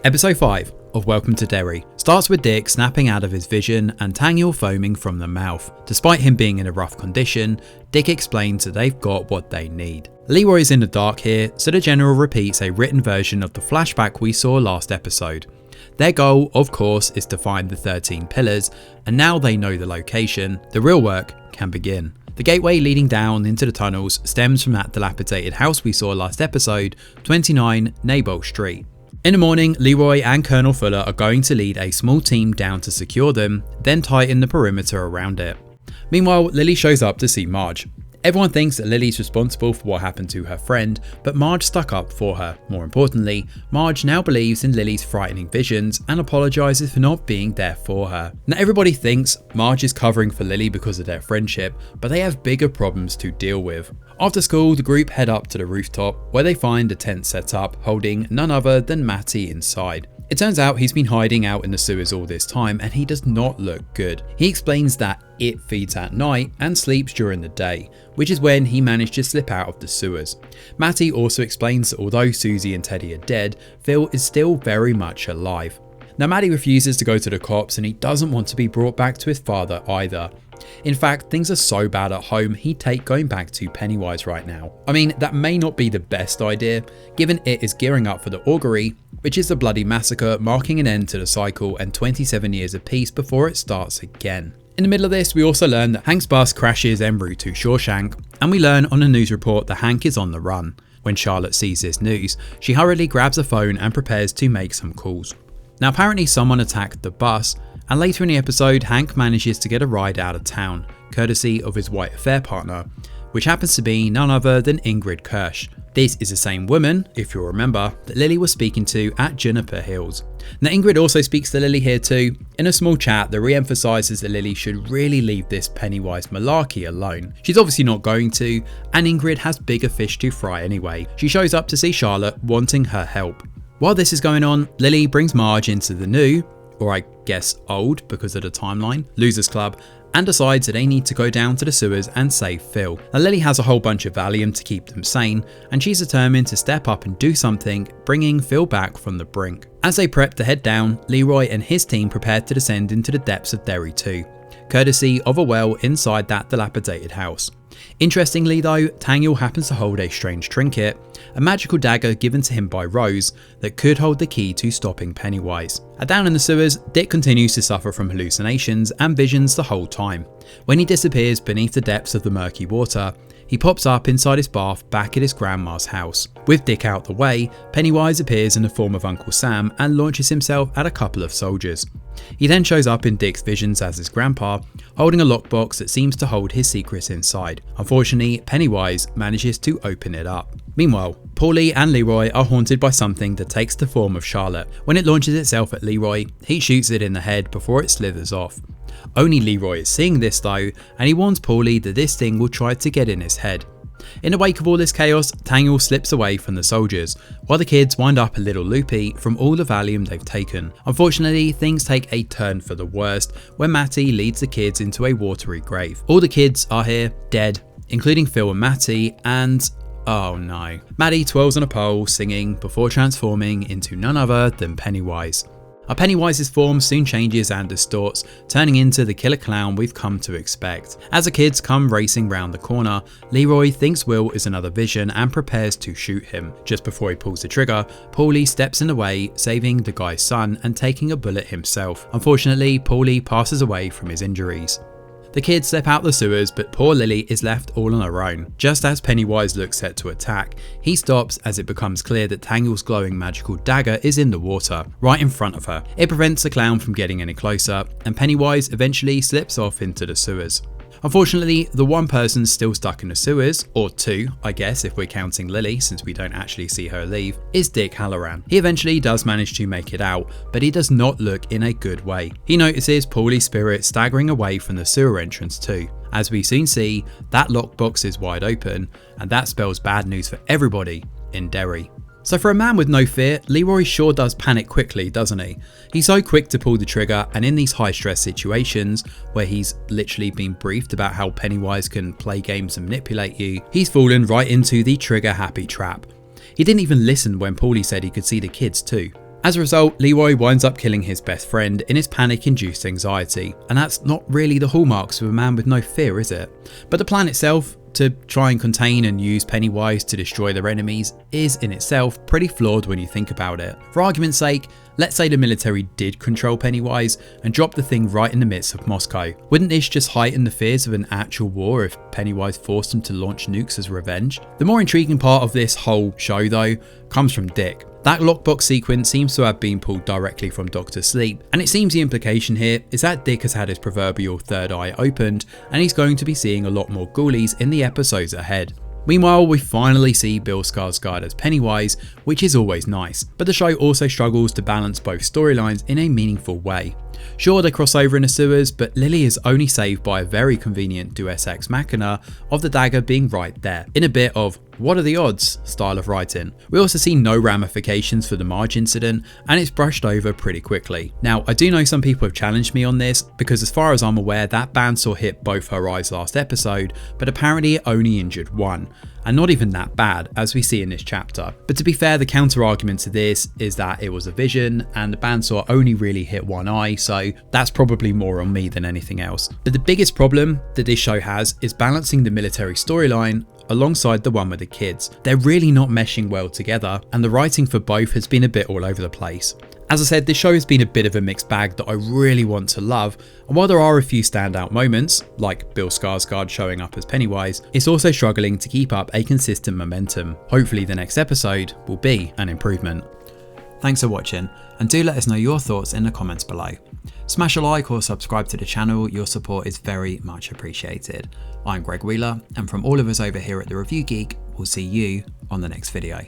Episode 5 of Welcome to Derry starts with Dick snapping out of his vision and Tanyel foaming from the mouth. Despite him being in a rough condition, Dick explains that they've got what they need. Leroy is in the dark here, so the General repeats a written version of the flashback we saw last episode. Their goal, of course, is to find the 13 pillars, and now they know the location, the real work can begin. The gateway leading down into the tunnels stems from that dilapidated house we saw last episode, 29 Nabal Street. In the morning, Leroy and Colonel Fuller are going to lead a small team down to secure them, then tighten the perimeter around it. Meanwhile, Lily shows up to see Marge. Everyone thinks that Lily's responsible for what happened to her friend, but Marge stuck up for her. More importantly, Marge now believes in Lily's frightening visions and apologises for not being there for her. Now everybody thinks Marge is covering for Lily because of their friendship, but they have bigger problems to deal with. After school, the group head up to the rooftop, where they find a tent set up holding none other than Matty inside. It turns out he's been hiding out in the sewers all this time and he does not look good. He explains that it feeds at night and sleeps during the day, which is when he managed to slip out of the sewers. Matty also explains that although Susie and Teddy are dead, Phil is still very much alive. Now Matty refuses to go to the cops and he doesn't want to be brought back to his father either. In fact, things are so bad at home he'd take going back to Pennywise right now. I mean, that may not be the best idea, given it is gearing up for the augury, which is the bloody massacre marking an end to the cycle and 27 years of peace before it starts again. In the middle of this, we also learn that Hank's bus crashes en route to Shawshank, and we learn on a news report that Hank is on the run. When Charlotte sees this news, she hurriedly grabs a phone and prepares to make some calls. Now apparently someone attacked the bus, and later in the episode Hank manages to get a ride out of town, courtesy of his white affair partner, which happens to be none other than Ingrid Kirsch. This is the same woman, if you'll remember, that Lily was speaking to at Juniper Hills. Now Ingrid also speaks to Lily here too, in a small chat that re-emphasises that Lily should really leave this Pennywise malarkey alone. She's obviously not going to, and Ingrid has bigger fish to fry anyway. She shows up to see Charlotte wanting her help. While this is going on, Lily brings Marge into the new, or I guess old because of the timeline, Losers Club, and decides that they need to go down to the sewers and save Phil. Now Lily has a whole bunch of Valium to keep them sane, and she's determined to step up and do something, bringing Phil back from the brink. As they prep to head down, Leroy and his team prepare to descend into the depths of Derry too, courtesy of a well inside that dilapidated house. Interestingly though, Tanyel happens to hold a strange trinket, a magical dagger given to him by Rose that could hold the key to stopping Pennywise. Down in the sewers, Dick continues to suffer from hallucinations and visions the whole time. When he disappears beneath the depths of the murky water, he pops up inside his bath back at his grandma's house. With Dick out the way, Pennywise appears in the form of Uncle Sam and launches himself at a couple of soldiers. He then shows up in Dick's visions as his grandpa, holding a lockbox that seems to hold his secrets inside. Unfortunately, Pennywise manages to open it up. Meanwhile, Paulie and Leroy are haunted by something that takes the form of Charlotte. When it launches itself at Leroy, he shoots it in the head before it slithers off. Only Leroy is seeing this though, and he warns Paulie that this thing will try to get in his head. In the wake of all this chaos, Tanyel slips away from the soldiers, while the kids wind up a little loopy from all the Valium they've taken. Unfortunately, things take a turn for the worst when Matty leads the kids into a watery grave. All the kids are here, dead, including Phil and Matty, and oh no. Matty twirls on a pole singing before transforming into none other than Pennywise. Pennywise's form soon changes and distorts, turning into the killer clown we've come to expect. As the kids come racing round the corner, Leroy thinks Will is another vision and prepares to shoot him. Just before he pulls the trigger, Paulie steps in the way, saving the guy's son and taking a bullet himself. Unfortunately, Paulie passes away from his injuries. The kids slip out the sewers, but poor Lily is left all on her own. Just as Pennywise looks set to attack, he stops as it becomes clear that Tanyel's glowing magical dagger is in the water, right in front of her. It prevents the clown from getting any closer, and Pennywise eventually slips off into the sewers. Unfortunately, the one person still stuck in the sewers, or two, I guess if we're counting Lily since we don't actually see her leave, is Dick Halloran. He eventually does manage to make it out, but he does not look in a good way. He notices Paulie's spirit staggering away from the sewer entrance too. As we soon see, that lockbox is wide open, and that spells bad news for everybody in Derry. So for a man with no fear, Leroy sure does panic quickly, doesn't he? He's so quick to pull the trigger, and in these high stress situations where he's literally been briefed about how Pennywise can play games and manipulate you, he's fallen right into the trigger happy trap. He didn't even listen when Paulie said he could see the kids too. As a result, Leroy winds up killing his best friend in his panic-induced anxiety, and that's not really the hallmarks of a man with no fear, is it? But the plan itself, to try and contain and use Pennywise to destroy their enemies, is in itself pretty flawed when you think about it. For argument's sake, let's say the military did control Pennywise and drop the thing right in the midst of Moscow. Wouldn't this just heighten the fears of an actual war if Pennywise forced them to launch nukes as revenge? The more intriguing part of this whole show though comes from Dick. That lockbox sequence seems to have been pulled directly from Dr. Sleep, and it seems the implication here is that Dick has had his proverbial third eye opened and he's going to be seeing a lot more ghoulies in the episodes ahead. Meanwhile, we finally see Bill Skarsgård as Pennywise, which is always nice, but the show also struggles to balance both storylines in a meaningful way. Sure, they cross over in the sewers, but Lily is only saved by a very convenient Deus Ex Machina of the dagger being right there, in a bit of "what are the odds" style of writing. We also see no ramifications for the Marge incident, and it's brushed over pretty quickly. Now, I do know some people have challenged me on this, because as far as I'm aware, that bandsaw hit both her eyes last episode, but apparently it only injured one. And not even that bad, as we see in this chapter. But to be fair, the counter argument to this is that it was a vision and the bandsaw only really hit one eye, so that's probably more on me than anything else. But the biggest problem that this show has is balancing the military storyline alongside the one with the kids. They're really not meshing well together, and the writing for both has been a bit all over the place. As I said, this show has been a bit of a mixed bag that I really want to love, and while there are a few standout moments, like Bill Skarsgård showing up as Pennywise, it's also struggling to keep up a consistent momentum. Hopefully the next episode will be an improvement. Thanks for watching, and do let us know your thoughts in the comments below. Smash a like or subscribe to the channel, your support is very much appreciated. I'm Greg Wheeler, and from all of us over here at The Review Geek, we'll see you on the next video.